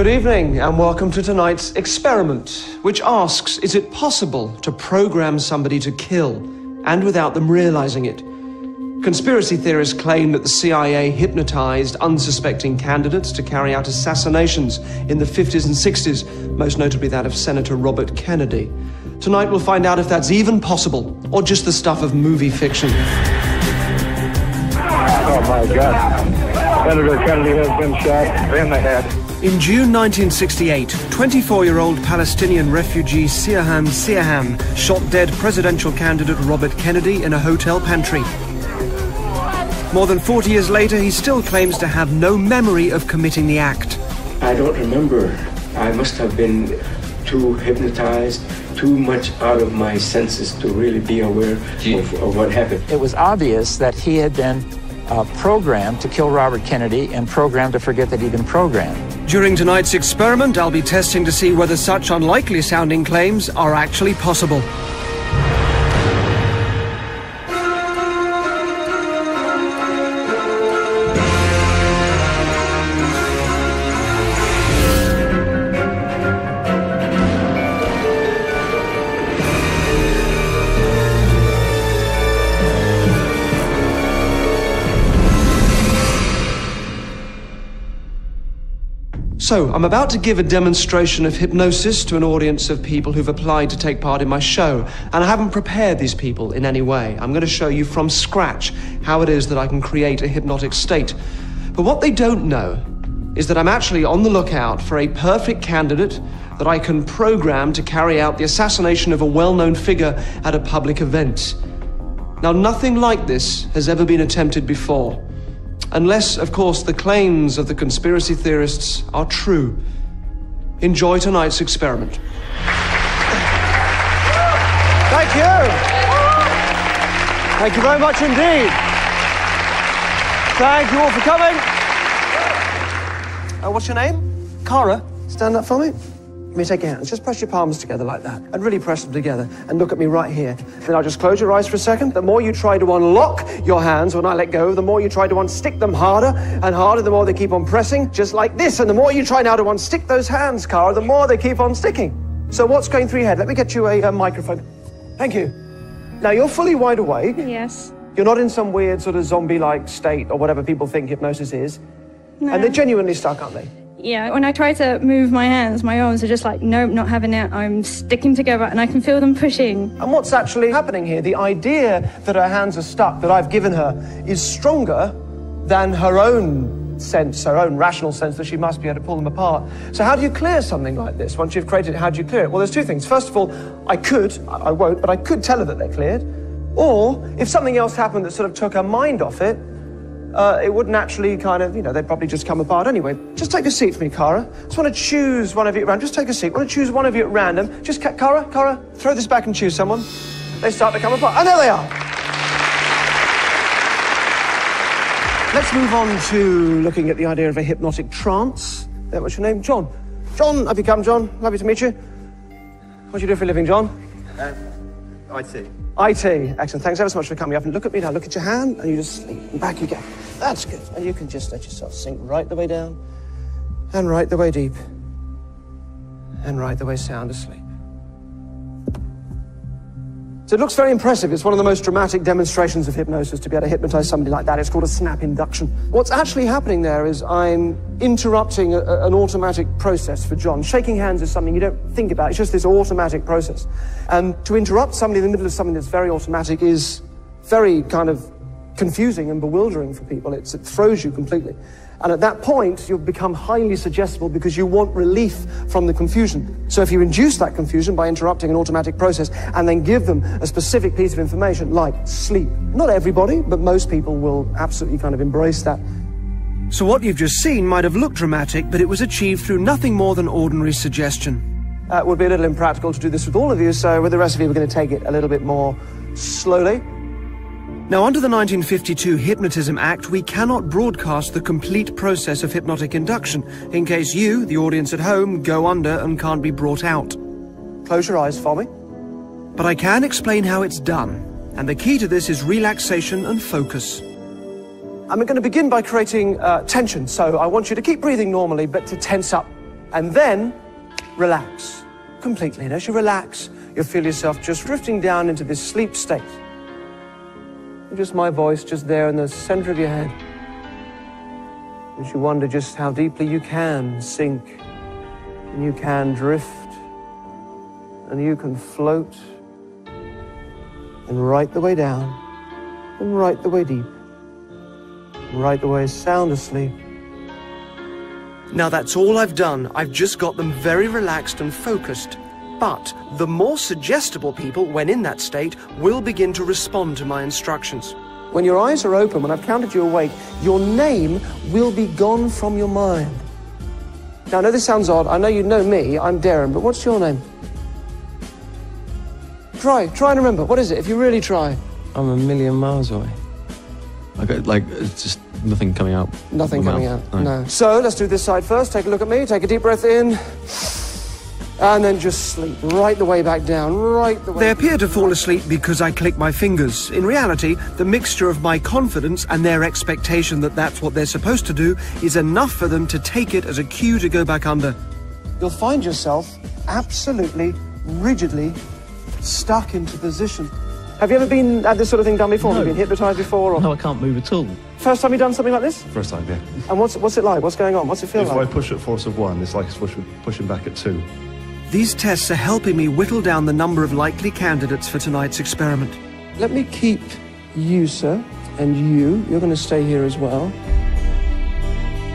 Good evening and welcome to tonight's experiment, which asks, is it possible to program somebody to kill and without them realizing it? Conspiracy theorists claim that the CIA hypnotized unsuspecting candidates to carry out assassinations in the 50s and 60s, most notably that of Senator Robert Kennedy. Tonight we'll find out if that's even possible or just the stuff of movie fiction. Oh my God. Senator Kennedy has been shot in the head. In June 1968, 24-year-old Palestinian refugee Sirhan Sirhan shot dead presidential candidate Robert Kennedy in a hotel pantry. More than 40 years later, he still claims to have no memory of committing the act. I don't remember. I must have been too hypnotized, too much out of my senses to really be aware of what happened. It was obvious that he had been programmed to kill Robert Kennedy and programmed to forget that he'd been programmed. During tonight's experiment, I'll be testing to see whether such unlikely-sounding claims are actually possible. So, I'm about to give a demonstration of hypnosis to an audience of people who've applied to take part in my show, and I haven't prepared these people in any way. I'm going to show you from scratch how it is that I can create a hypnotic state. But what they don't know is that I'm actually on the lookout for a perfect candidate that I can program to carry out the assassination of a well-known figure at a public event. Now, nothing like this has ever been attempted before. Unless, of course, the claims of the conspiracy theorists are true. Enjoy tonight's experiment. Thank you. Thank you very much indeed. Thank you all for coming. What's your name? Cara. Stand up for me. Let me take your hands. Just press your palms together like that. And really press them together. And look at me right here. Then I'll just close your eyes for a second. The more you try to unlock your hands when I let go, the more you try to unstick them harder and harder, the more they keep on pressing, just like this. And the more you try now to unstick those hands, Cara, the more they keep on sticking. So what's going through your head? Let me get you a microphone. Thank you. Now, you're fully wide awake. Yes. You're not in some weird sort of zombie-like state or whatever people think hypnosis is. No. And they're genuinely stuck, aren't they? Yeah, when I try to move my hands, my arms are just like, nope, not having it. I'm sticking together and I can feel them pushing. And what's actually happening here, the idea that her hands are stuck, that I've given her, is stronger than her own sense, her own rational sense that she must be able to pull them apart. So how do you clear something like this? Once you've created it, how do you clear it? Well, there's two things. First of all, I won't, but I could tell her that they're cleared. Or, if something else happened that sort of took her mind off it, it wouldn't actually kind of, they'd probably just come apart anyway. Just take a seat for me, Cara. Just want to choose one of you at random. Just take a seat. Want to choose one of you at random. Just, Cara, throw this back and choose someone. They start to come apart. And there they are. Let's move on to looking at the idea of a hypnotic trance. What's your name? John. John, have you come, John? Lovely to meet you. What do you do for a living, John? IT. IT. Excellent. Thanks ever so much for coming up. And look at me now. Look at your hand, and you just sleep. And back you go. That's good. And you can just let yourself sink right the way down, and right the way deep, and right the way sound asleep. So it looks very impressive. It's one of the most dramatic demonstrations of hypnosis to be able to hypnotize somebody like that. It's called a snap induction. What's actually happening there is I'm interrupting an automatic process for John. Shaking hands is something you don't think about. It's just this automatic process. And to interrupt somebody in the middle of something that's very automatic is very kind of confusing and bewildering for people. It throws you completely. And at that point, you'll become highly suggestible because you want relief from the confusion. So if you induce that confusion by interrupting an automatic process and then give them a specific piece of information like sleep, not everybody, but most people will absolutely kind of embrace that. So what you've just seen might have looked dramatic, but it was achieved through nothing more than ordinary suggestion. It would be a little impractical to do this with all of you, so with the rest of you, we're going to take it a little bit more slowly. Now, under the 1952 Hypnotism Act, we cannot broadcast the complete process of hypnotic induction, in case you, the audience at home, go under and can't be brought out. Close your eyes for me. But I can explain how it's done, and the key to this is relaxation and focus. I'm going to begin by creating tension, so I want you to keep breathing normally, but to tense up. And then, relax. Completely. And as you relax, you'll feel yourself just drifting down into this sleep state. And just my voice just there in the center of your head. As you wonder just how deeply you can sink, and you can drift, and you can float, and right the way down, and right the way deep, and right the way sound asleep. Now that's all I've done. I've just got them very relaxed and focused. But the more suggestible people, when in that state, will begin to respond to my instructions. When your eyes are open, when I've counted you awake, your name will be gone from your mind. Now, I know this sounds odd. I know you know me. I'm Darren, but what's your name? Try and remember. What is it, if you really try? I'm a million miles away. It's just nothing coming out. Nothing coming out, no. So, let's do this side first. Take a look at me. Take a deep breath in. And then just sleep right the way back down, right the way... They appear to fall asleep because I click my fingers. In reality, the mixture of my confidence and their expectation that that's what they're supposed to do is enough for them to take it as a cue to go back under. You'll find yourself absolutely, rigidly stuck into position. Have you ever had this sort of thing done before? No. Have you been hypnotised before? Or... No, I can't move at all. First time you've done something like this? First time, yeah. And what's it like? What's going on? What's it feel like? If I push at force of 1, it's like pushing back at 2. These tests are helping me whittle down the number of likely candidates for tonight's experiment. Let me keep you, sir, and you. You're going to stay here as well.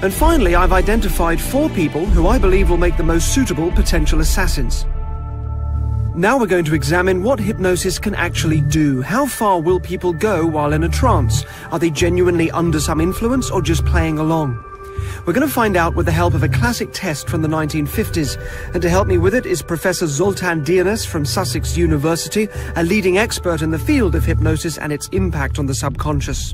And finally, I've identified 4 people who I believe will make the most suitable potential assassins. Now we're going to examine what hypnosis can actually do. How far will people go while in a trance? Are they genuinely under some influence or just playing along? We're going to find out with the help of a classic test from the 1950s. And to help me with it is Professor Zoltan Dianas from Sussex University, a leading expert in the field of hypnosis and its impact on the subconscious.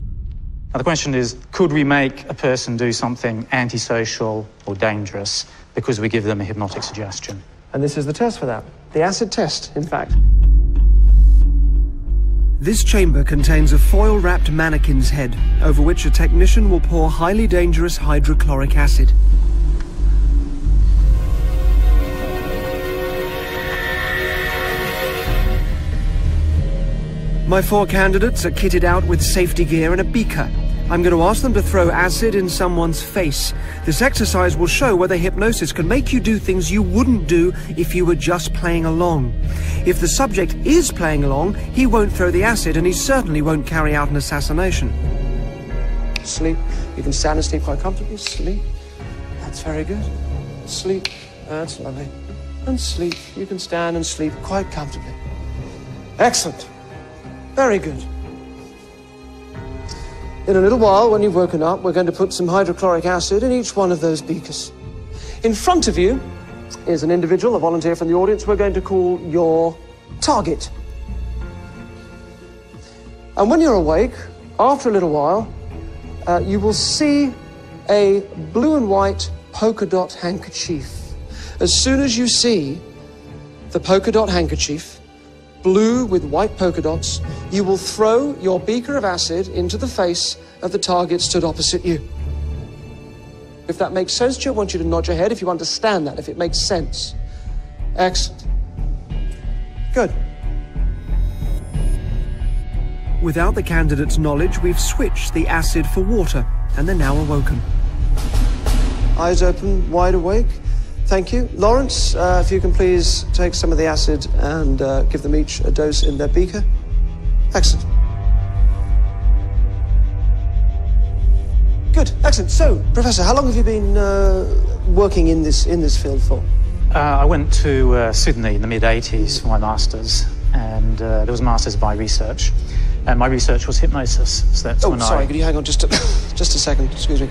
Now the question is, could we make a person do something antisocial or dangerous because we give them a hypnotic suggestion? And this is the test for that. The acid test, in fact. This chamber contains a foil-wrapped mannequin's head, over which a technician will pour highly dangerous hydrochloric acid. My 4 candidates are kitted out with safety gear and a beaker. I'm going to ask them to throw acid in someone's face. This exercise will show whether hypnosis can make you do things you wouldn't do if you were just playing along. If the subject is playing along, he won't throw the acid and he certainly won't carry out an assassination. Sleep. You can stand and sleep quite comfortably. Sleep. That's very good. Sleep. That's lovely. And sleep. You can stand and sleep quite comfortably. Excellent. Very good. In a little while, when you've woken up, we're going to put some hydrochloric acid in each one of those beakers. In front of you is an individual, a volunteer from the audience, we're going to call your target. And when you're awake, after a little while, you will see a blue and white polka dot handkerchief. As soon as you see the polka dot handkerchief, blue with white polka dots, you will throw your beaker of acid into the face of the target stood opposite you. If that makes sense to you, I want you to nod your head if you understand that, if it makes sense. Excellent. Good. Without the candidate's knowledge, we've switched the acid for water, and they're now awoken. Eyes open, wide awake. Thank you. Lawrence, if you can please take some of the acid and give them each a dose in their beaker. Excellent. Good, excellent. So, Professor, how long have you been working in this field for? I went to Sydney in the mid-80s for my master's, and there was master's by research. And my research was hypnosis, so that's when sorry, could you hang on just a second, excuse me.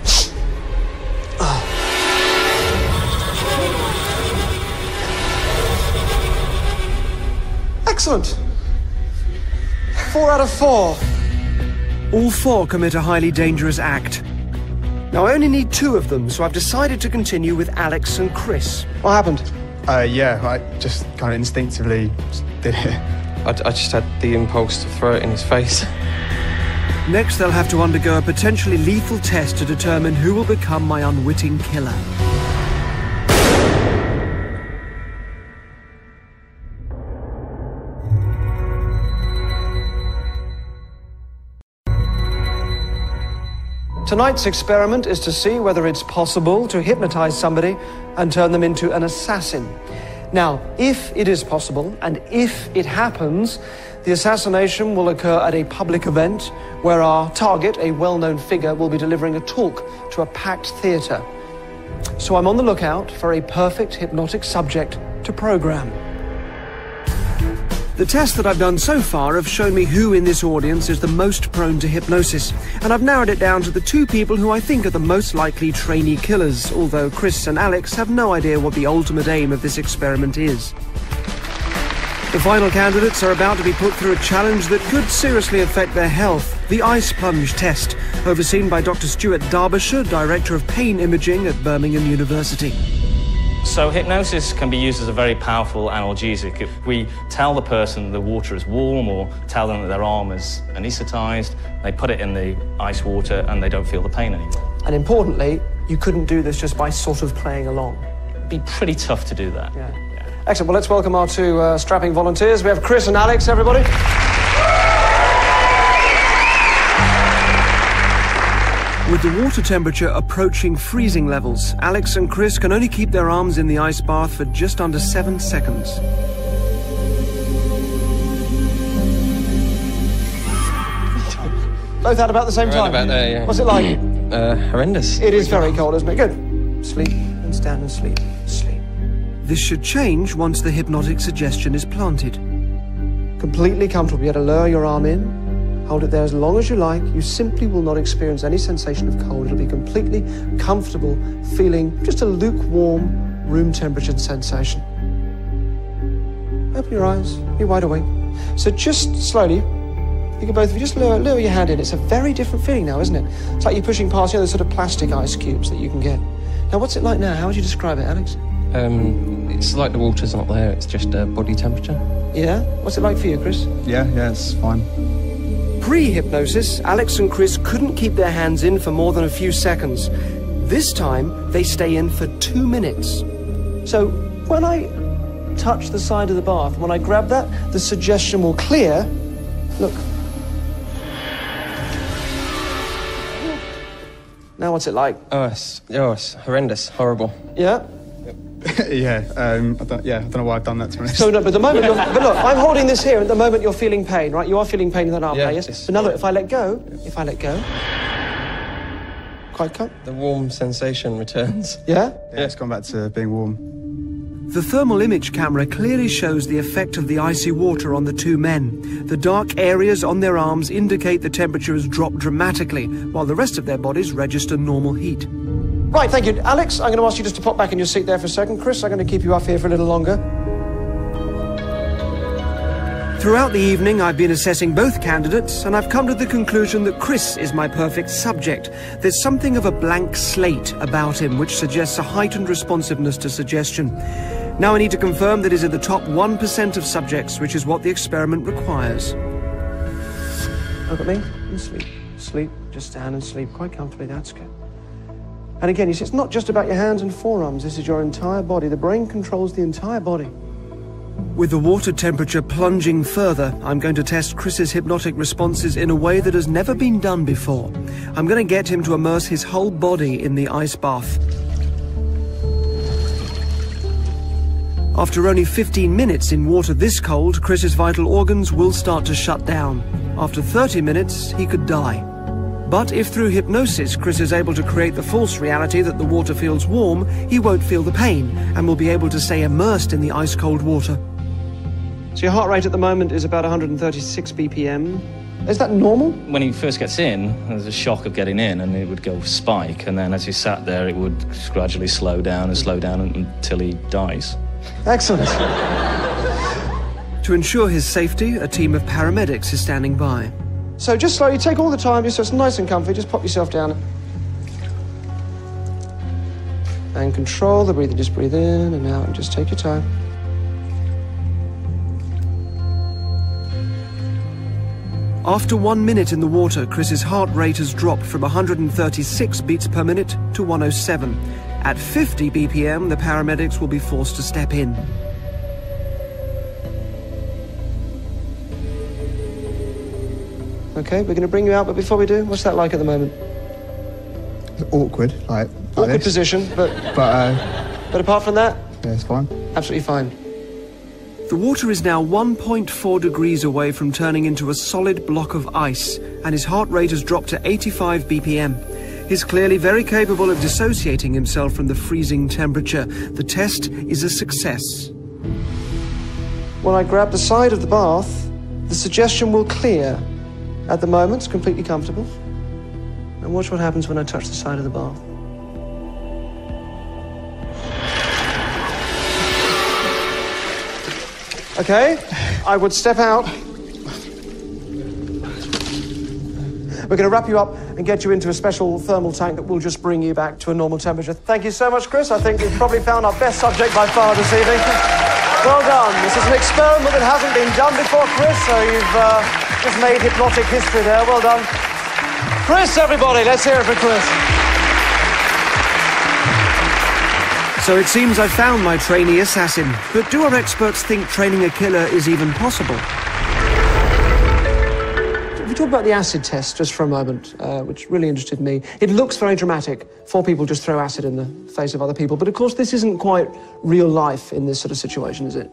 Excellent. 4 out of 4. All 4 commit a highly dangerous act. Now, I only need 2 of them, so I've decided to continue with Alex and Chris. What happened? Yeah, I just kind of instinctively did it. I just had the impulse to throw it in his face. Next, they'll have to undergo a potentially lethal test to determine who will become my unwitting killer. Tonight's experiment is to see whether it's possible to hypnotize somebody and turn them into an assassin. Now, if it is possible, and if it happens, the assassination will occur at a public event where our target, a well-known figure, will be delivering a talk to a packed theatre. So I'm on the lookout for a perfect hypnotic subject to program. The tests that I've done so far have shown me who in this audience is the most prone to hypnosis, and I've narrowed it down to the two people who I think are the most likely trainee killers, although Chris and Alex have no idea what the ultimate aim of this experiment is. The final candidates are about to be put through a challenge that could seriously affect their health, the ice plunge test, overseen by Dr. Stuart Derbyshire, Director of Pain Imaging at Birmingham University. So hypnosis can be used as a very powerful analgesic. If we tell the person the water is warm or tell them that their arm is anaesthetized, they put it in the ice water and they don't feel the pain anymore. And importantly, you couldn't do this just by sort of playing along. It'd be pretty tough to do that. Yeah. Excellent. Well, let's welcome our two strapping volunteers. We have Chris and Alex, everybody. With the water temperature approaching freezing levels, Alex and Chris can only keep their arms in the ice bath for just under 7 seconds. Both out about the same time? About there, yeah. What's it like? Horrendous. It is very cold, isn't it? Good. Sleep and stand and sleep. Sleep. This should change once the hypnotic suggestion is planted. Completely comfortable. You have to lower your arm in. Hold it there as long as you like. You simply will not experience any sensation of cold. It'll be completely comfortable, feeling just a lukewarm room temperature sensation. Open your eyes. Be wide awake. So just slowly, you can both of you just lower your hand in. It's a very different feeling now, isn't it? It's like you're pushing past the sort of plastic ice cubes that you can get. Now, what's it like now? How would you describe it, Alex? It's like the water's not there. It's just body temperature. Yeah? What's it like for you, Chris? Yeah, it's fine. Pre-hypnosis, Alex and Chris couldn't keep their hands in for more than a few seconds. This time, they stay in for 2 minutes. So, when I touch the side of the bath, when I grab that, the suggestion will clear. Look. Now what's it like? Oh, it's horrendous, horrible. Yeah? Yeah, I don't know why I've done that, to be honest. So, no, but the moment but look, I'm holding this here, and at the moment you're feeling pain, right? You are feeling pain in that arm, yes? But now look, if I let go, quite calm. The warm sensation returns. Yeah? Yeah, it's gone back to being warm. The thermal image camera clearly shows the effect of the icy water on the two men. The dark areas on their arms indicate the temperature has dropped dramatically, while the rest of their bodies register normal heat. Right, thank you. Alex, I'm going to ask you just to pop back in your seat there for a second. Chris, I'm going to keep you up here for a little longer. Throughout the evening, I've been assessing both candidates, and I've come to the conclusion that Chris is my perfect subject. There's something of a blank slate about him, which suggests a heightened responsiveness to suggestion. Now I need to confirm that he's in the top 1% of subjects, which is what the experiment requires. Look at me and sleep. Sleep, just stand and sleep quite comfortably, that's good. And again, you see, it's not just about your hands and forearms, this is your entire body. The brain controls the entire body. With the water temperature plunging further, I'm going to test Chris's hypnotic responses in a way that has never been done before. I'm going to get him to immerse his whole body in the ice bath. After only 15 minutes in water this cold, Chris's vital organs will start to shut down. After 30 minutes, he could die. But if through hypnosis Chris is able to create the false reality that the water feels warm, he won't feel the pain and will be able to stay immersed in the ice-cold water. So your heart rate at the moment is about 136 BPM. Is that normal? When he first gets in, there's a shock of getting in and it would go spike, and then as he sat there it would gradually slow down until he dies. Excellent. To ensure his safety, a team of paramedics is standing by. So just slowly, take all the time, just so it's nice and comfy, just pop yourself down. And control the breathing, just breathe in and out and just take your time. After 1 minute in the water, Chris's heart rate has dropped from 136 beats per minute to 107. At 50 BPM, the paramedics will be forced to step in. Okay, we're going to bring you out, but before we do, what's that like at the moment? awkward, like Awkward this. position, but apart from that, yeah, it's fine. absolutely fine. The water is now 1.4 degrees away from turning into a solid block of ice, and his heart rate has dropped to 85 BPM. He's clearly very capable of dissociating himself from the freezing temperature. The test is a success. When I grab the side of the bath, the suggestion will clear. At the moment, it's completely comfortable. And watch what happens when I touch the side of the bath. Okay, I would step out. We're going to wrap you up and get you into a special thermal tank that will just bring you back to a normal temperature. Thank you so much, Chris. I think we've probably found our best subject by far this evening. Well done. This is an experiment that hasn't been done before, Chris, so you've just made hypnotic history there. Well done. Chris, everybody, let's hear it for Chris. So it seems I've found my trainee assassin. But do our experts think training a killer is even possible? We talk about the acid test just for a moment, which really interested me. It looks very dramatic. 4 people just throw acid in the face of other people. But of course, this isn't quite real life in this sort of situation, is it?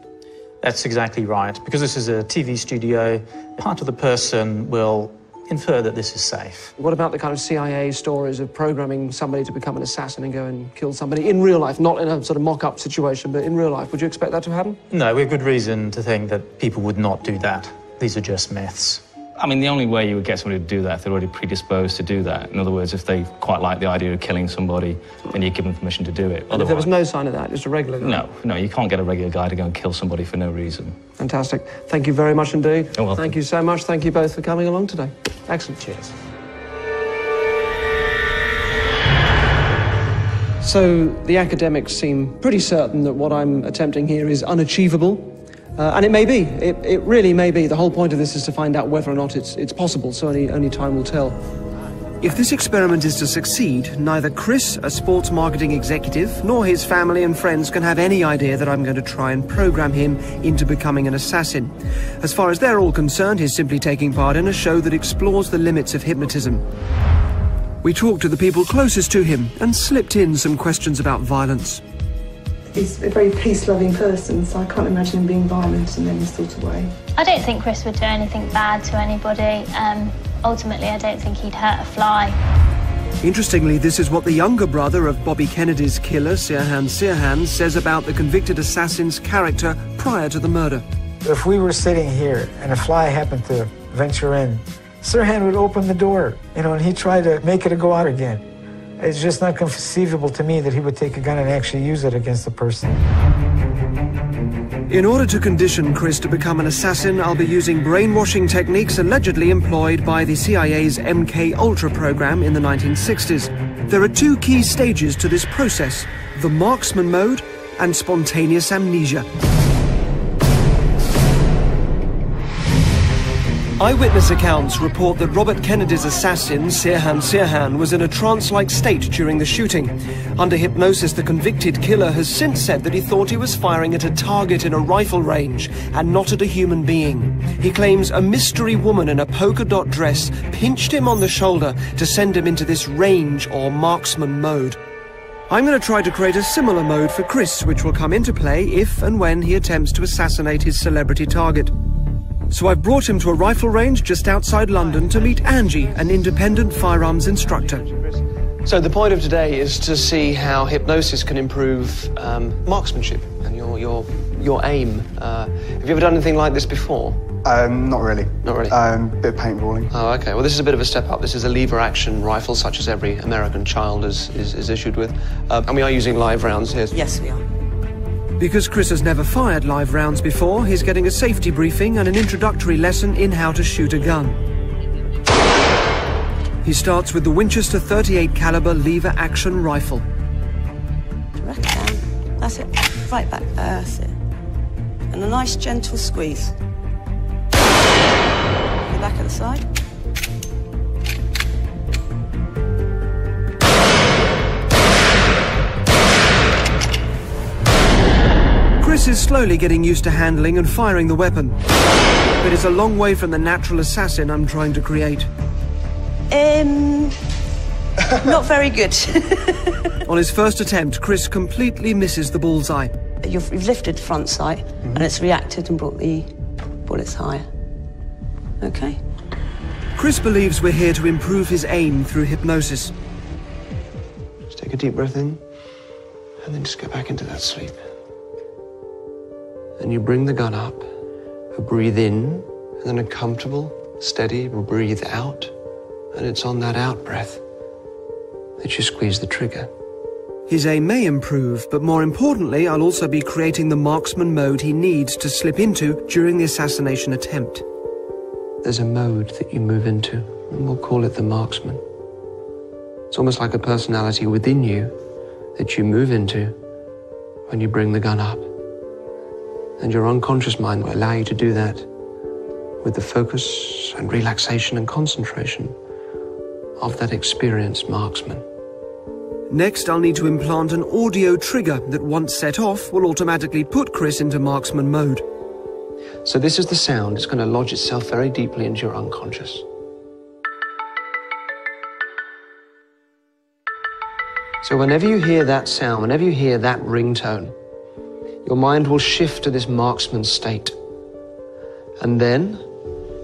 That's exactly right. Because this is a TV studio, part of the person will infer that this is safe. What about the kind of CIA stories of programming somebody to become an assassin and go and kill somebody in real life, not in a sort of mock-up situation, but in real life? Would you expect that to happen? No, we have good reason to think that people would not do that. These are just myths. I mean, the only way you would get somebody to do that if they're already predisposed to do that. In other words, if they quite like the idea of killing somebody, then you give them permission to do it. And if there was no sign of that, just a regular guy? No, you can't get a regular guy to go and kill somebody for no reason. Fantastic. Thank you very much indeed. You're welcome. Thank you so much. Thank you both for coming along today. Excellent. Cheers. So the academics seem pretty certain that what I'm attempting here is unachievable. And it may be. It really may be. The whole point of this is to find out whether or not it's possible, so only time will tell. If this experiment is to succeed, neither Chris, a sports marketing executive, nor his family and friends can have any idea that I'm going to try and program him into becoming an assassin. As far as they're all concerned, he's simply taking part in a show that explores the limits of hypnotism. We talked to the people closest to him and slipped in some questions about violence. He's a very peace-loving person, so I can't imagine him being violent in any sort of way. I don't think Chris would do anything bad to anybody. Ultimately, I don't think he'd hurt a fly. Interestingly, this is what the younger brother of Bobby Kennedy's killer, Sirhan, says about the convicted assassin's character prior to the murder. If we were sitting here and a fly happened to venture in, Sirhan would open the door, and he'd try to make it go out again. It's just not conceivable to me that he would take a gun and actually use it against the person. In order to condition Chris to become an assassin, I'll be using brainwashing techniques allegedly employed by the CIA's MK-Ultra program in the 1960s. There are 2 key stages to this process: the marksman mode and spontaneous amnesia. Eyewitness accounts report that Robert Kennedy's assassin, Sirhan, was in a trance-like state during the shooting. Under hypnosis, the convicted killer has since said that he thought he was firing at a target in a rifle range and not at a human being. He claims a mystery woman in a polka dot dress pinched him on the shoulder to send him into this range or marksman mode. I'm going to try to create a similar mode for Chris, which will come into play if and when he attempts to assassinate his celebrity target. So I've brought him to a rifle range just outside London to meet Angie, an independent firearms instructor. So the point of today is to see how hypnosis can improve marksmanship and your aim. Have you ever done anything like this before? Not really. Not really? Bit of paintballing. Oh, okay. Well, this is a bit of a step up. This is a lever-action rifle, such as every American child is issued with. And we are using live rounds here. Yes, we are. Because Chris has never fired live rounds before, he's getting a safety briefing and an introductory lesson in how to shoot a gun. He starts with the Winchester .38 caliber lever-action rifle. Rack it down. That's it. Right back there. That's it. And a nice gentle squeeze. The back of the side. Chris is slowly getting used to handling and firing the weapon, but is a long way from the natural assassin I'm trying to create. Not very good. On his first attempt, Chris completely misses the bullseye. You've lifted the front sight, and it's reacted and brought the bullets higher. Okay. Chris believes we're here to improve his aim through hypnosis. Just take a deep breath in, and then just go back into that sleep. And you bring the gun up, breathe in, and then a comfortable, steady breathe out. And it's on that out breath that you squeeze the trigger. His aim may improve, but more importantly, I'll also be creating the marksman mode he needs to slip into during the assassination attempt. There's a mode that you move into, and we'll call it the marksman. It's almost like a personality within you that you move into when you bring the gun up. And your unconscious mind will allow you to do that with the focus and relaxation and concentration of that experienced marksman. Next, I'll need to implant an audio trigger that, once set off, will automatically put Chris into marksman mode. So this is the sound. It's going to lodge itself very deeply into your unconscious. So whenever you hear that sound, whenever you hear that ringtone, your mind will shift to this marksman state. And then,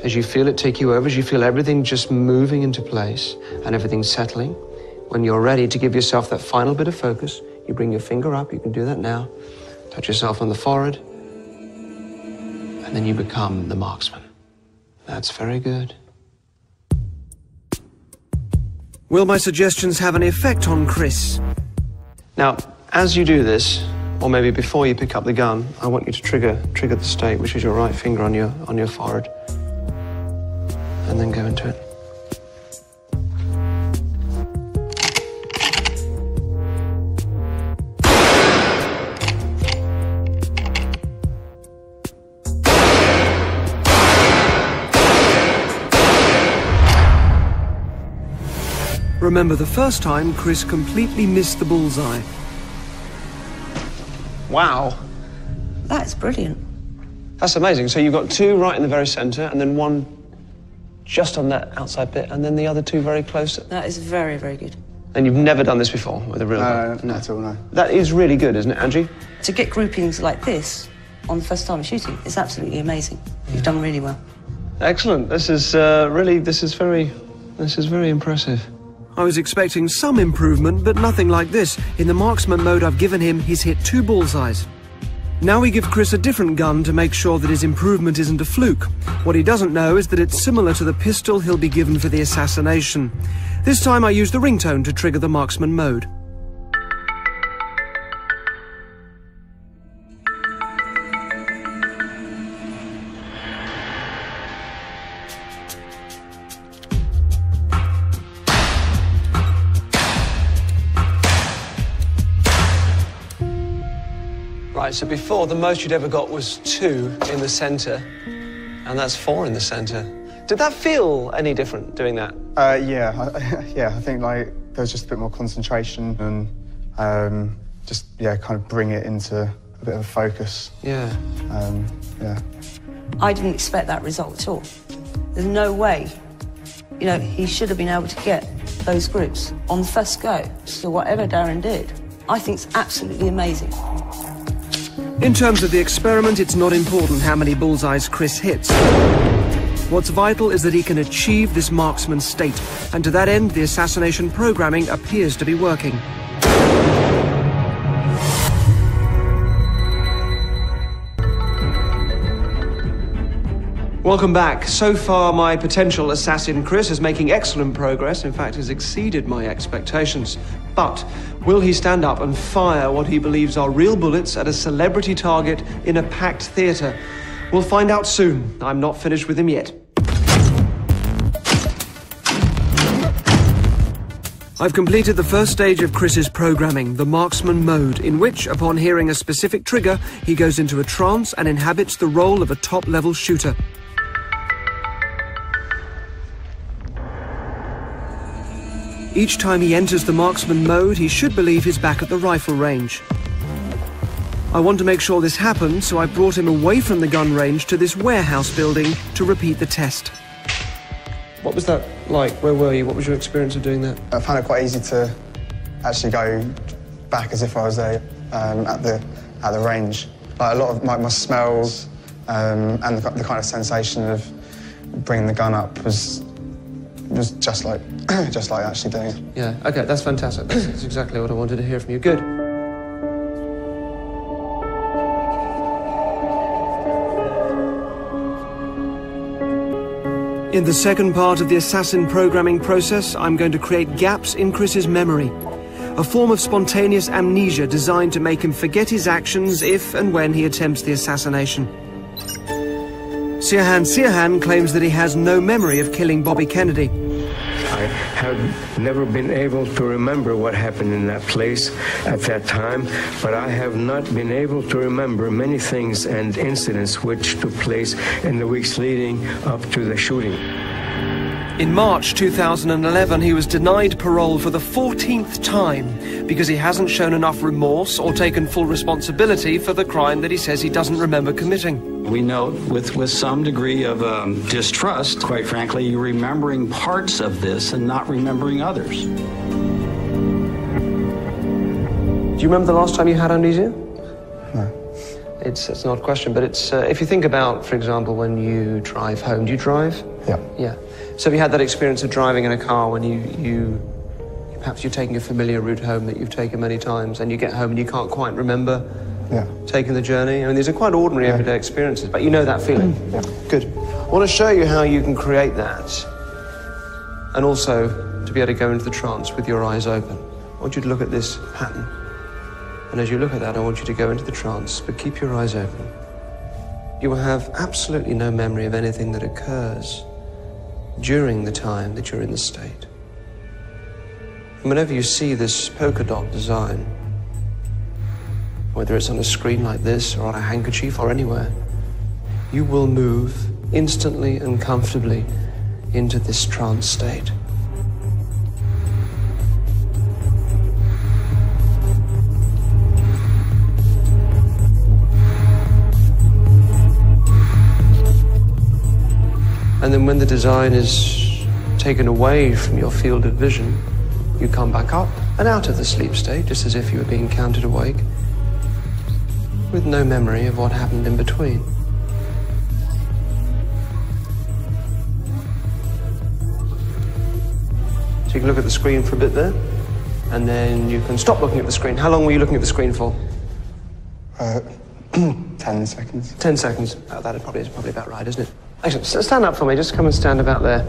as you feel it take you over, as you feel everything just moving into place and everything settling, when you're ready to give yourself that final bit of focus, you bring your finger up, you can do that now, touch yourself on the forehead, and then you become the marksman. That's very good. Will my suggestions have any effect on Chris? Now, as you do this, or maybe before you pick up the gun, I want you to trigger the state, which is your right finger on your forehead, and then go into it. Remember, the first time, Chris completely missed the bullseye. Wow. That's brilliant. That's amazing. So you've got two right in the very centre, and then one just on that outside bit, and then the other two very close. That is very, very good. And you've never done this before with a real gun? No, not at all, no. That is really good, isn't it, Angie? To get groupings like this on the first time shooting is absolutely amazing. You've done really well. Excellent. This is very impressive. I was expecting some improvement, but nothing like this. In the marksman mode I've given him, he's hit 2 bullseyes. Now we give Chris a different gun to make sure that his improvement isn't a fluke. What he doesn't know is that it's similar to the pistol he'll be given for the assassination. This time I use the ringtone to trigger the marksman mode. Right, so before, the most you'd ever got was 2 in the centre, and that's 4 in the centre. Did that feel any different, doing that? Yeah, I think, like, there's just a bit more concentration and kind of bring it into a bit of a focus. Yeah. Yeah. I didn't expect that result at all. There's no way. You know, he should have been able to get those groups on the first go. So whatever Darren did, I think it's absolutely amazing. In terms of the experiment, it's not important how many bullseyes Chris hits. What's vital is that he can achieve this marksman state, and to that end, the assassination programming appears to be working. Welcome back. So far, my potential assassin, Chris, is making excellent progress. In fact, has exceeded my expectations. But will he stand up and fire what he believes are real bullets at a celebrity target in a packed theatre? We'll find out soon. I'm not finished with him yet. I've completed the first stage of Chris's programming, the marksman mode, in which, upon hearing a specific trigger, he goes into a trance and inhabits the role of a top-level shooter. Each time he enters the marksman mode, he should believe he's back at the rifle range. I want to make sure this happens, so I brought him away from the gun range to this warehouse building to repeat the test. What was that like? Where were you? What was your experience of doing that? I found it quite easy to actually go back as if I was there at the range. Like a lot of my smells and the kind of sensation of bringing the gun up was just like actually doing it. Yeah. Okay, that's fantastic. That's exactly what I wanted to hear from you. Good. In the second part of the assassin programming process, I'm going to create gaps in Chris's memory. A form of spontaneous amnesia designed to make him forget his actions if and when he attempts the assassination. Sirhan claims that he has no memory of killing Bobby Kennedy. I have never been able to remember what happened in that place at that time, but I have not been able to remember many things and incidents which took place in the weeks leading up to the shooting. In March 2011, he was denied parole for the 14th time because he hasn't shown enough remorse or taken full responsibility for the crime that he says he doesn't remember committing. We note with some degree of distrust, quite frankly, you're remembering parts of this and not remembering others. Do you remember the last time you had amnesia? No. It's an odd question, but it's if you think about, for example, when you drive home. Do you drive? Yeah. Yeah. So have you had that experience of driving in a car when perhaps you're taking a familiar route home that you've taken many times, and you get home and you can't quite remember taking the journey? I mean, these are quite ordinary everyday experiences, but you know that feeling. Yeah. Good. I want to show you how you can create that, and also to be able to go into the trance with your eyes open. I want you to look at this pattern, and as you look at that, I want you to go into the trance, but keep your eyes open. You will have absolutely no memory of anything that occurs during the time that you're in the state. And whenever you see this polka dot design, whether it's on a screen like this or on a handkerchief or anywhere, you will move instantly and comfortably into this trance state. And then when the design is taken away from your field of vision, you come back up and out of the sleep state, just as if you were being counted awake, with no memory of what happened in between. So you can look at the screen for a bit there, and then you can stop looking at the screen. How long were you looking at the screen for? 10 seconds. 10 seconds. Oh, that is probably about right, isn't it? Excellent. So stand up for me. Just come and stand about there.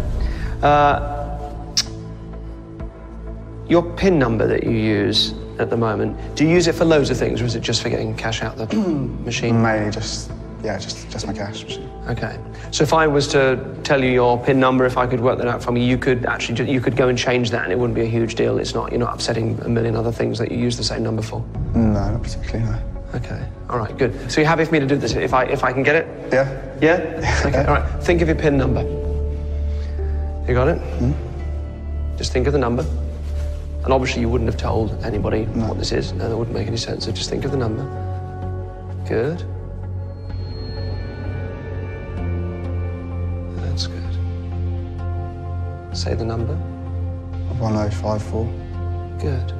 Your PIN number that you use at the moment, do you use it for loads of things, or is it just for getting cash out the machine? Mainly just my cash machine. Okay. So if I was to tell you your PIN number, if I could work that out for me, you could go and change that, and it wouldn't be a huge deal. You're not upsetting a million other things that you use the same number for. No, not particularly. No. Okay. All right. Good. So you're happy for me to do this if I can get it? Yeah. Yeah. Okay. All right. Think of your PIN number. You got it? Mm-hmm. Just think of the number. And obviously you wouldn't have told anybody what this is. No, that wouldn't make any sense. So just think of the number. Good. That's good. Say the number. 1054. Good.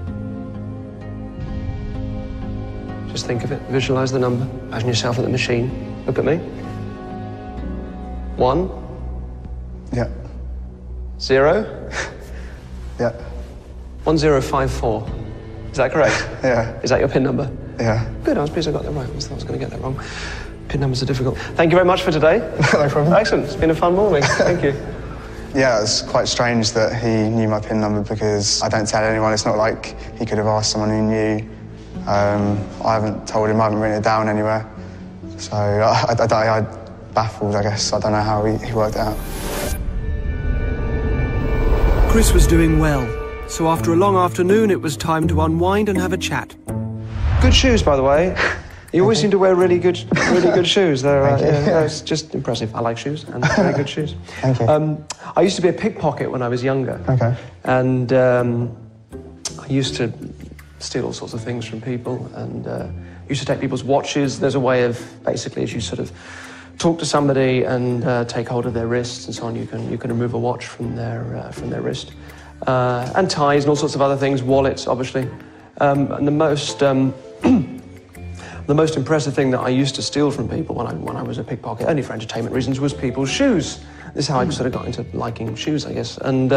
Just think of it. Visualize the number. Imagine yourself at the machine. Look at me. 1. Yeah. 0. Yeah. 1054. Is that correct? Yeah. Is that your PIN number? Yeah. Good. I was pleased I got that right. I thought I was going to get that wrong. PIN numbers are difficult. Thank you very much for today. No problem. Excellent. It's been a fun morning. Thank you. Yeah, it's quite strange that he knew my PIN number because I don't tell anyone. It's not like he could have asked someone who knew. I haven't told him, I haven't written it down anywhere. So I'm baffled, I guess. I don't know how he worked it out. Chris was doing well, so after a long afternoon, it was time to unwind and have a chat. Good shoes, by the way. You always seem to wear really good shoes. It's just impressive. I like shoes, and very good shoes. Thank you. I used to be a pickpocket when I was younger. Okay. And I used to steal all sorts of things from people, and used to take people's watches. There's a way of, basically, as you sort of talk to somebody and take hold of their wrists and so on, you can remove a watch from their wrist, and ties and all sorts of other things, wallets, obviously, and the most impressive thing that I used to steal from people when I was a pickpocket, only for entertainment reasons, was people's shoes. This is how I sort of got into liking shoes, I guess. And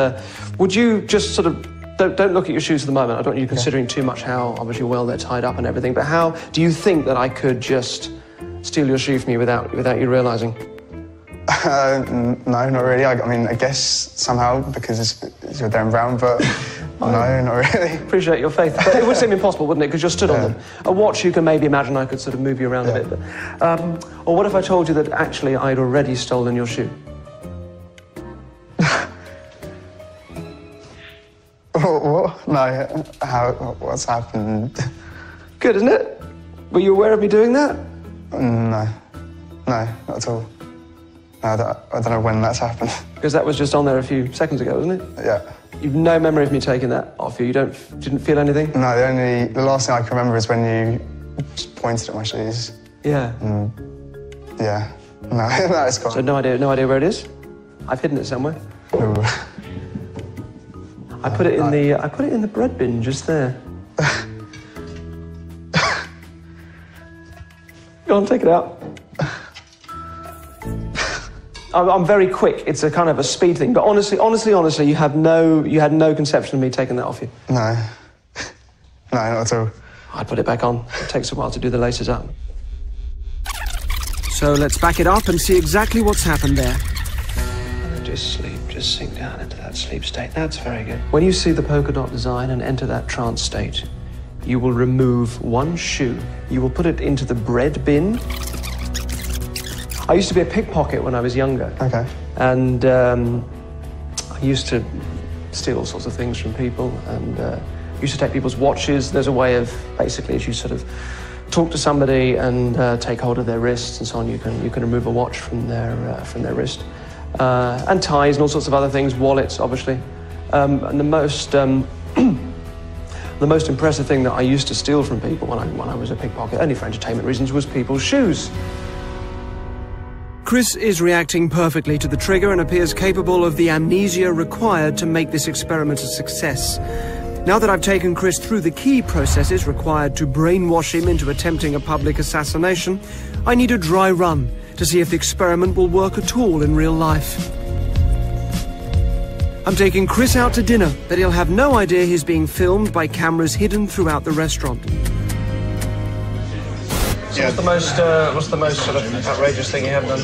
would you just sort of don't look at your shoes at the moment. I don't want you considering too much how obviously well they're tied up and everything. But how do you think that I could just steal your shoe from you without you realising? No, not really. I mean, I guess somehow because you're Dan Brown, but no, not really. Appreciate your faith, but it would seem impossible, wouldn't it? Because you're stood on them. A watch, you can maybe imagine I could sort of move you around a bit. But, or what if I told you that actually I'd already stolen your shoe? What? No. What's happened? Good, isn't it? Were you aware of me doing that? No, not at all. No, I don't know when that's happened. Because that was just on there a few seconds ago, wasn't it? Yeah. You've no memory of me taking that off you? You didn't feel anything? No, the last thing I can remember is when you just pointed at my shoes. Yeah. Yeah. No, it's gone. So no idea where it is? I've hidden it somewhere. No. I put it in the bread bin just there. Go on, take it out. I'm very quick. It's a kind of a speed thing. But honestly, you had no conception of me taking that off you. No. No, not at all. I'd put it back on. It takes a while to do the laces up. So let's back it up and see exactly what's happened there. Just sleep, just sink down into that sleep state. That's very good. When you see the polka dot design and enter that trance state, you will remove one shoe. You will put it into the bread bin. I used to be a pickpocket when I was younger. Okay. And I used to steal all sorts of things from people and used to take people's watches. There's a way of, basically, as you sort of talk to somebody and take hold of their wrists and so on, you can remove a watch from their wrist. And ties and all sorts of other things, wallets, obviously. And the most impressive thing that I used to steal from people when I was a pickpocket, only for entertainment reasons, was people's shoes. Chris is reacting perfectly to the trigger and appears capable of the amnesia required to make this experiment a success. Now that I've taken Chris through the key processes required to brainwash him into attempting a public assassination, I need a dry run to see if the experiment will work at all in real life. I'm taking Chris out to dinner, but he'll have no idea he's being filmed by cameras hidden throughout the restaurant. So what's the most sort of outrageous thing you have done?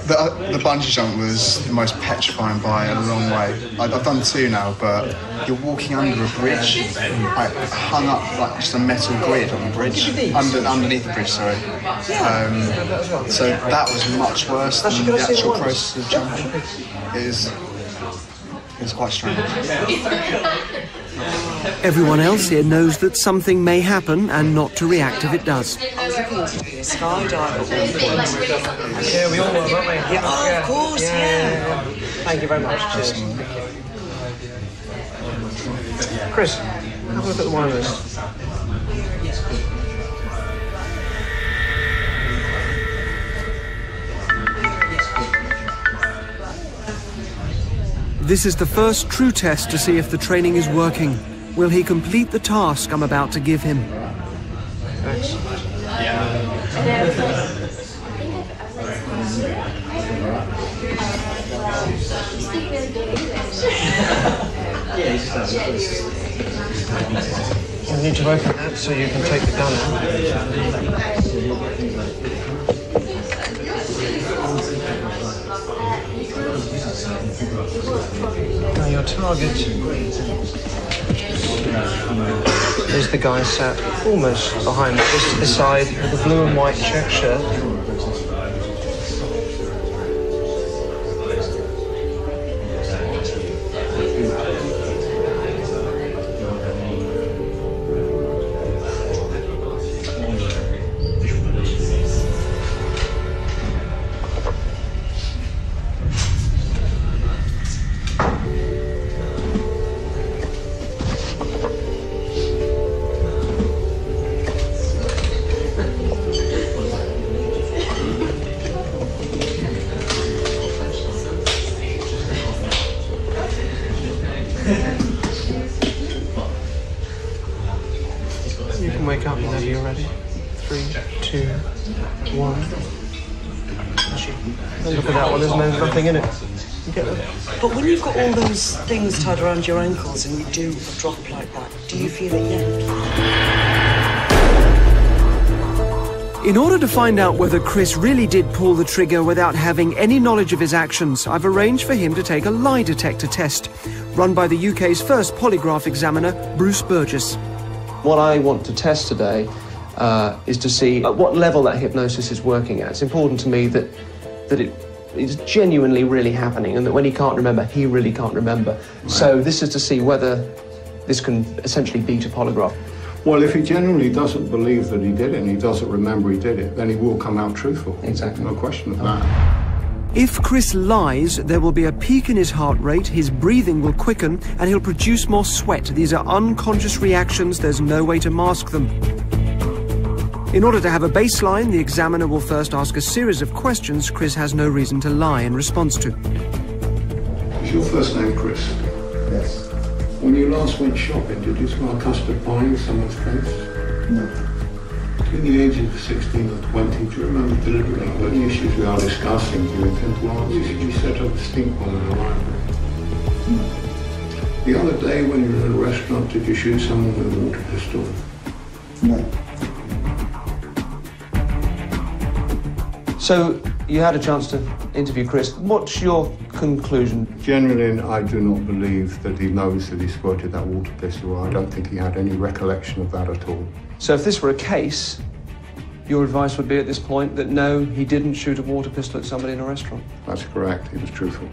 The bungee jump was the most petrifying by a long way. I've done two now, but you're walking under a bridge, like hung up like just a metal grid on the bridge, underneath the bridge, sorry. So that was much worse than the actual process of jumping. It was quite strange. Everyone else here knows that something may happen and not to react if it does. I was looking to be a skydiver at one point. Yeah, we all were, weren't we? Yeah, oh, of course, yeah. Thank you very much. Cheers. Chris, have a look at the wine list. This is the first true test to see if the training is working. Will he complete the task I'm about to give him? Excellent. You need to open that so you can take the gun out. Now your target is the guy sat almost behind this side with the blue and white check shirt. 3, 2, 1. Look at that one, there's nothing in it. You get that? But when you've got all those things tied around your ankles and you do a drop like that, do you feel it yank? In order to find out whether Chris really did pull the trigger without having any knowledge of his actions, I've arranged for him to take a lie detector test, run by the UK's first polygraph examiner, Bruce Burgess. What I want to test today is to see at what level that hypnosis is working at. It's important to me that it is genuinely really happening, and that when he can't remember, he really can't remember. Right. So this is to see whether this can essentially beat a polygraph. Well, if he genuinely doesn't believe that he did it and he doesn't remember he did it, then he will come out truthful. Exactly. No question of that. If Chris lies, there will be a peak in his heart rate, his breathing will quicken, and he'll produce more sweat. These are unconscious reactions, there's no way to mask them. In order to have a baseline, the examiner will first ask a series of questions Chris has no reason to lie in response to. Is your first name Chris? Yes. When you last went shopping, did you smell custard pie in someone's face? No. Between the ages of 16 and 20, do you remember deliberately what the issues we are discussing do you intend to answer? Did you set up a stink bomb in a library? No. The other day when you were in a restaurant, did you shoot someone with a water pistol? No. So, you had a chance to interview Chris. What's your conclusion? Generally, I do not believe that he knows that he squirted that water pistol. I don't think he had any recollection of that at all. So if this were a case, your advice would be at this point that no, he didn't shoot a water pistol at somebody in a restaurant? That's correct. He was truthful.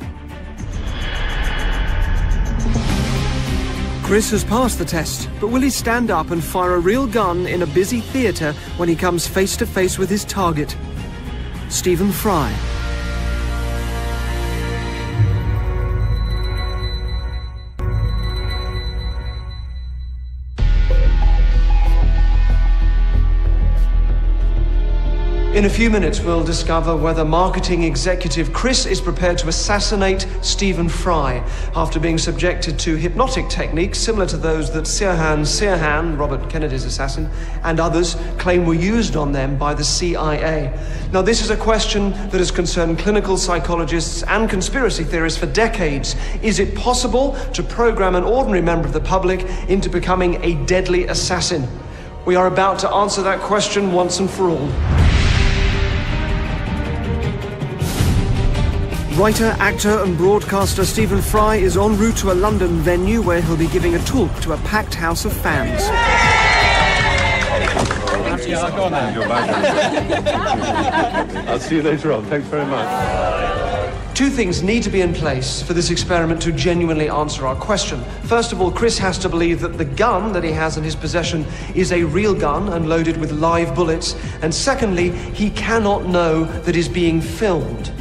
Chris has passed the test, but will he stand up and fire a real gun in a busy theatre when he comes face to face with his target? Stephen Fry. In a few minutes, we'll discover whether marketing executive Chris is prepared to assassinate Stephen Fry after being subjected to hypnotic techniques similar to those that Sirhan, Robert Kennedy's assassin, and others claim were used on them by the CIA. Now, this is a question that has concerned clinical psychologists and conspiracy theorists for decades. Is it possible to program an ordinary member of the public into becoming a deadly assassin? We are about to answer that question once and for all. Writer, actor and broadcaster Stephen Fry is en route to a London venue where he'll be giving a talk to a packed house of fans. I'll see you later on. Thanks very much. Two things need to be in place for this experiment to genuinely answer our question. First of all, Chris has to believe that the gun that he has in his possession is a real gun and loaded with live bullets. And secondly, he cannot know that he's being filmed.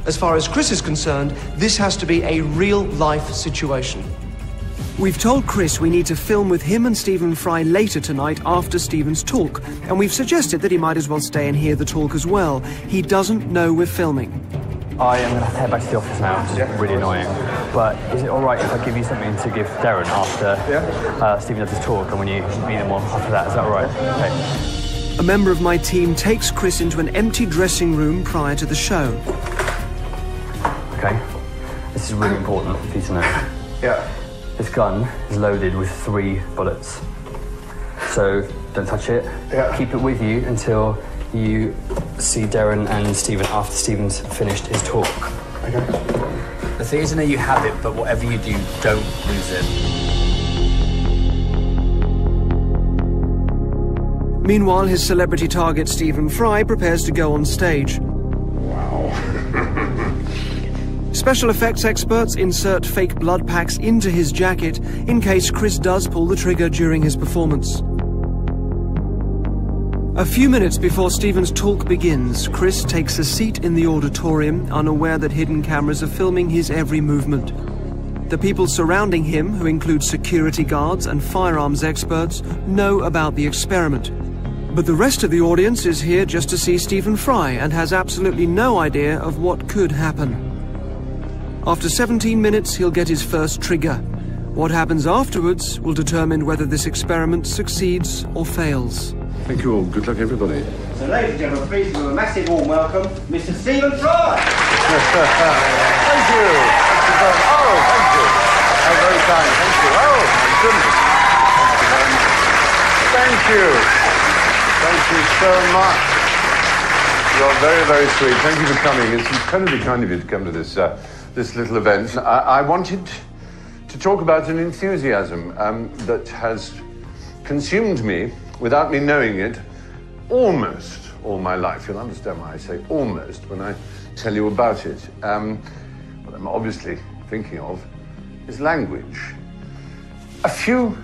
As far as Chris is concerned, this has to be a real-life situation. We've told Chris we need to film with him and Stephen Fry later tonight after Stephen's talk, and we've suggested that he might as well stay and hear the talk as well. He doesn't know we're filming. I am going to have to head back to the office now, which is really annoying. But is it all right if I give you something to give Darren after Stephen does his talk, and when you meet him on after that? Is that all right? Okay. A member of my team takes Chris into an empty dressing room prior to the show. Okay, this is really important for you to know. Yeah. This gun is loaded with 3 bullets. So don't touch it. Yeah. Keep it with you until you see Darren and Stephen after Stephen's finished his talk. Okay. The thing is, I know you have it, but whatever you do, don't lose it. Meanwhile, his celebrity target Stephen Fry prepares to go on stage. Special effects experts insert fake blood packs into his jacket in case Chris does pull the trigger during his performance. A few minutes before Stephen's talk begins, Chris takes a seat in the auditorium, unaware that hidden cameras are filming his every movement. The people surrounding him, who include security guards and firearms experts, know about the experiment. But the rest of the audience is here just to see Stephen Fry and has absolutely no idea of what could happen. After 17 minutes, he'll get his first trigger. What happens afterwards will determine whether this experiment succeeds or fails. Thank you all. Good luck, everybody. So, ladies and gentlemen, please give a massive warm welcome, Mr. Stephen Fry. Thank you. Oh, thank you. Oh, very kind. Thank you. Oh, my goodness. Thank you. Thank you so much. You're very, very sweet. Thank you for coming. It's incredibly kind of you to come to this this little event. I wanted to talk about an enthusiasm that has consumed me without me knowing it almost all my life. You'll understand why I say almost when I tell you about it. What I'm obviously thinking of is language. A few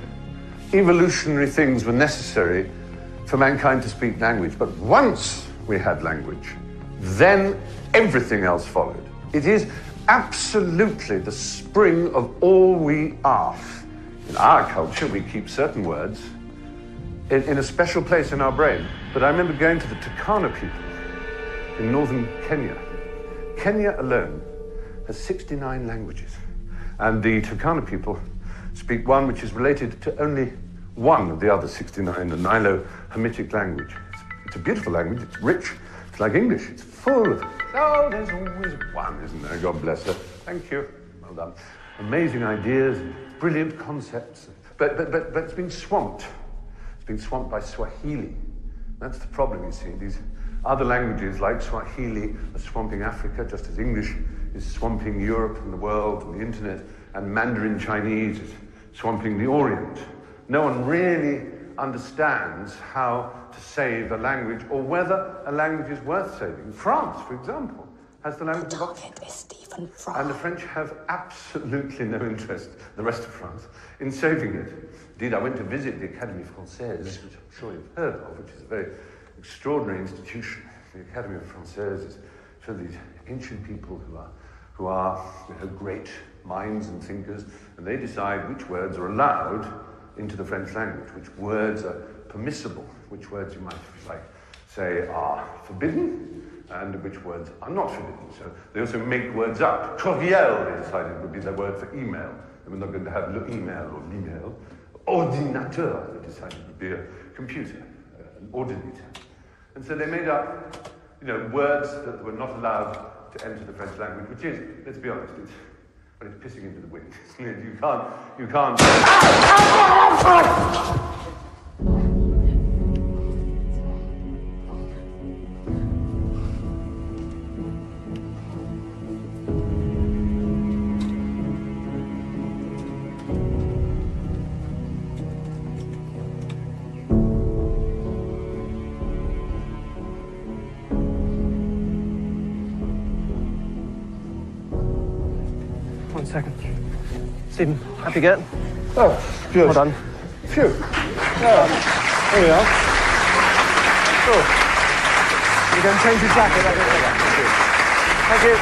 evolutionary things were necessary for mankind to speak language, but once we had language, then everything else followed. It is absolutely the spring of all we are. In our culture, we keep certain words in a special place in our brain. But I remember going to the Turkana people in northern Kenya. Kenya alone has 69 languages. And the Turkana people speak one which is related to only one of the other 69, the Nilo-Hamitic language. It's a beautiful language, it's rich, it's like English, it's full of, oh, there's always one, isn't there? God bless her. Thank you, well done. Amazing ideas, brilliant concepts, but it's been swamped. It's been swamped by Swahili. That's the problem, you see. These other languages like Swahili are swamping Africa, just as English is swamping Europe and the world and the internet, and Mandarin Chinese is swamping the Orient. No one really understands how to save a language or whether a language is worth saving. France, for example, has the language of Oxford. And the French have absolutely no interest, the rest of France, in saving it. Indeed, I went to visit the Académie Française, which I'm sure you've heard of, which is a very extraordinary institution. The Académie Française is for these ancient people who are great minds and thinkers, and they decide which words are allowed into the French language, which words are permissible, which words you might, say, are forbidden, and which words are not forbidden. So they also make words up. Courriel, they decided, would be their word for email. They were not going to have le email or l'email. Ordinateur, they decided, would be a computer, an ordinateur. And so they made up, words that were not allowed to enter the French language, which is, let's be honest, it's pissing into the wind. You can't. One second. Stephen, happy get? Oh, good. Well done. Phew. There we are. Oh. You go and change your jacket. Thank you.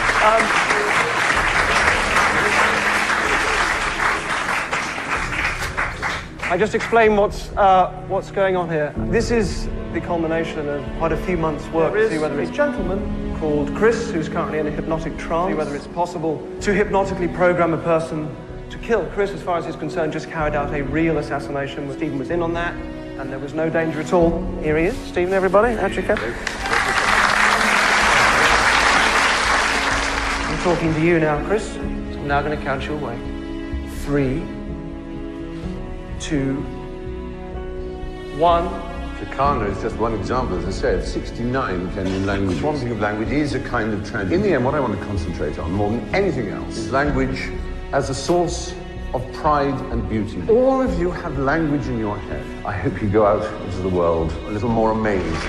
I just explain what's going on here. This is the culmination of quite a few months' work to see whether it's a gentleman called Chris, who's currently in a hypnotic trance, see whether it's possible to hypnotically program a person to kill. Chris, as far as he's concerned, just carried out a real assassination. Stephen was in on that, and there was no danger at all. Here he is. Stephen, everybody, at your cap. I'm talking to you now, Chris. So I'm now going to count you away. 3, 2, 1. Turkana is just one example, as I say, of 69 Kenyan languages. Swamping of language is a kind of tragedy. In the end, what I want to concentrate on, more than anything else, is language as a source of pride and beauty. All of you have language in your head. I hope you go out into the world a little more amazed.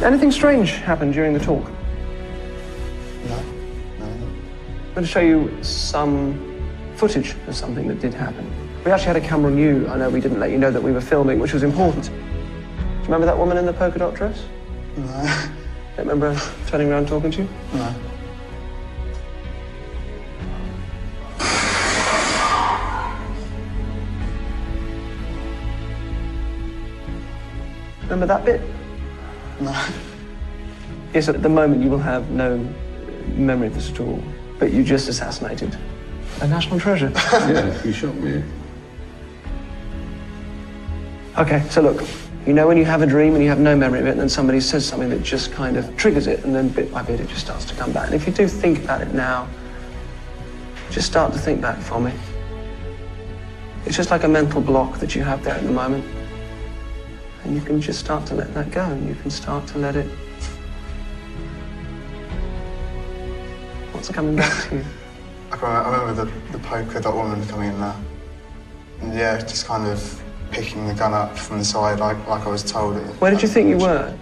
Anything strange happened during the talk? No. I'm going to show you some footage of something that did happen. We actually had a camera on you. I know we didn't let you know that we were filming, which was important. Do you remember that woman in the polka dot dress? No. Don't remember turning around talking to you? No. Remember that bit? No. Yes, at the moment you will have no memory of this at all, but you just assassinated a national treasure. Yeah, you shot me. Okay, so look, you know when you have a dream and you have no memory of it, and then somebody says something that just kind of triggers it, and then bit by bit it just starts to come back. And if you do think about it now, just start to think back for me. It's just like a mental block that you have there at the moment. And you can just start to let that go, and you can start to let it... What's coming back to you? I remember the polka dot woman coming in there. And yeah, just kind of picking the gun up from the side like I was told. Where did you think you were?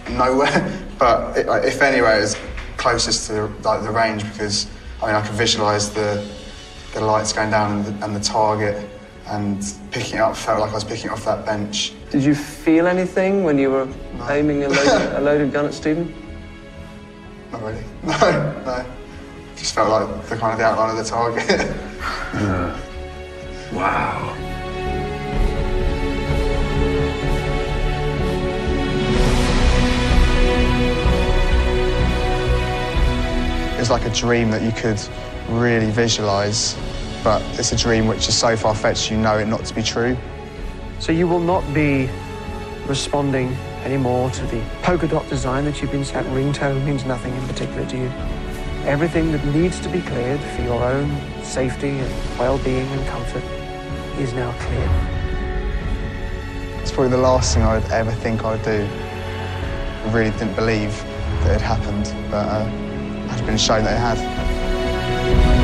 Nowhere, but if anywhere, it was closest to the range, because I mean I could visualise the lights going down and the target, and picking it up felt like I was picking it off that bench. Did you feel anything when you were aiming a loaded gun at Stephen? Not really. No. Just felt like the kind of the outline of the target. Wow. It was like a dream that you could really visualise, but it's a dream which is so far-fetched you know it not to be true. So you will not be responding anymore to the polka dot design that you've been set. Ringtone means nothing in particular to you. Everything that needs to be cleared for your own safety and well-being and comfort is now clear. It's probably the last thing I'd ever think I'd do. I really didn't believe that it had happened, but I'd been shown that it had.